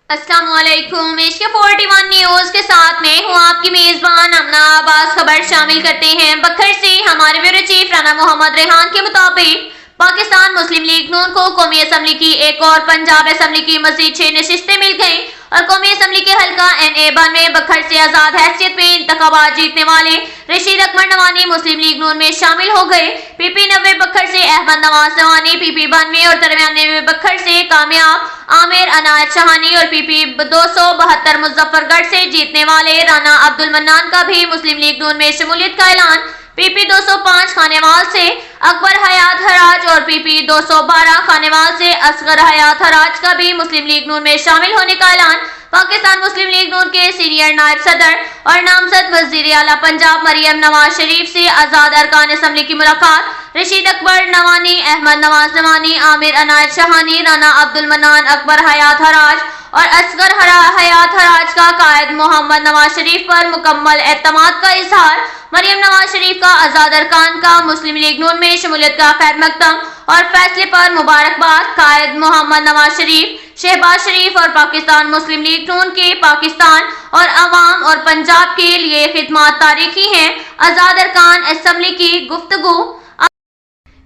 अस्सलाम वालेकुम। इश्क 41 न्यूज के साथ मैं हूँ आपकी मेजबान अमना आबास। खबर शामिल करते हैं बखर से। हमारे ब्यूरो चीफ राना मोहम्मद रेहान के मुताबिक पाकिस्तान मुस्लिम लीग नून को कौमी असम्बली की एक और पंजाब असम्बली की मजीद 6 नशिस्तें मिल गईं और कौमी असम्बली के हल्का NA-1 में बखर से आजाद हैसियत में इंतखाबात जीतने वाले रशीद अकबर नवानी मुस्लिम लीग नून में शामिल हो गए। PP 90 बखर से अहमद नवाज नवानी, PP 92 और 93 में बखर से कामयाब आमिर अनायत शहानी और PP 272 मुजफ्फरगढ़ से जीतने वाले राना अब्दुल मन्नान का भी मुस्लिम लीग नून में शमूलियत का ऐलान। PP 205 खानेवाल से अकबर हयात हराज और PP 212 खानेवाल से असगर हयात हराज का भी मुस्लिम लीग नून में शामिल होने का ऐलान। पाकिस्तान मुस्लिम लीग नून के सीनियर नायब सदर और नामजद वज़ीर आला पंजाब मरियम नवाज शरीफ से आजाद अरकान असम्बली की मुलाकात। रशीद अकबर नवानी, अहमद नवाज नवानी, आमिर अनायत शहानी, राना अब्दुल मन्नान, अकबर हयात हराज और असगर हयात हराज का कायद मोहम्मद नवाज शरीफ पर मुकम्मल एतमाद का इजहार। मरियम नवाज शरीफ का आजाद अरकान का मुस्लिम लीग नून में शमूलियत का खैर मकदम और फैसले पर मुबारकबाद। कायद मोहम्मद नवाज शरीफ, शहबाज शरीफ और पाकिस्तान मुस्लिम लीग नून के पाकिस्तान और अवाम और पंजाब के लिए खिदमत तारीखी हैं। आजाद अरकान असम्बली की गुफ्तगू।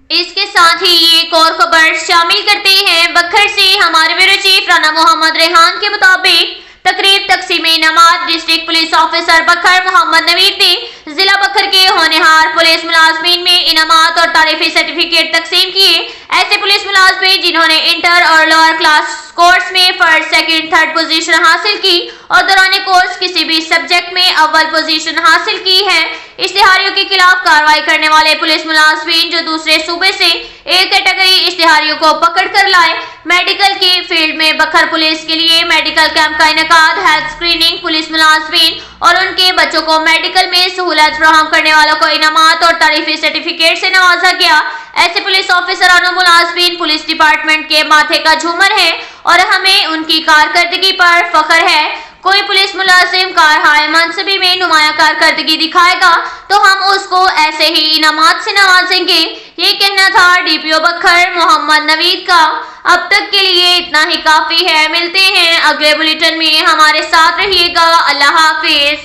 इसके साथ ही एक और खबर शामिल करते हैं बखर से। हमारे ब्यूरो चीफ राना मोहम्मद रेहान के मुताबिक तकरीब तकसीम इनामात डिस्ट्रिक्ट पुलिस ऑफिसर बखर मोहम्मद नवीद ने जिला बखर के होनहार पुलिस मुलाजमीन में इनामात और तारीफी सर्टिफिकेट तकसीम किए। ऐसे पुलिस मुलाजमीन जिन्होंने इंटर और लोअर क्लास कोर्स में फर्स्ट, सेकंड, थर्ड पोजीशन हासिल की और दौरान कोर्स किसी भी सब्जेक्ट में अव्वल पोजीशन हासिल की है। इश्तिहारियों के खिलाफ कार्रवाई करने वाले पुलिस मुलाजमीन जो दूसरे सूबे से एक कैटेगरी इश्तिहारियों को पकड़ कर लाए। मेडिकल की फील्ड में बखर पुलिस के लिए मेडिकल कैंप का इनेकाद। हेल्थ स्क्रीनिंग पुलिस मुलाजमीन और उनके बच्चों को मेडिकल में सहूलत फराहम करने वालों को इनामात और तारीफी सर्टिफिकेट से नवाजा गया। ऐसे पुलिस ऑफिसरानों मुलाजमीन पुलिस डिपार्टमेंट के माथे का झूमर है और हमें उनकी कारकर्दगी पर फख्र है। कोई पुलिस मुलाजिम कारहाय मनसबी में नुमाया कारकर्दगी दिखाएगा तो हम उसको ऐसे ही इनामात से नवाजेंगे। ये कहना था DPO बखर मोहम्मद नवीद का। अब तक के लिए इतना ही काफी है। मिलते हैं अगले बुलेटिन में, हमारे साथ रहिएगा। अल्लाह हाफिज।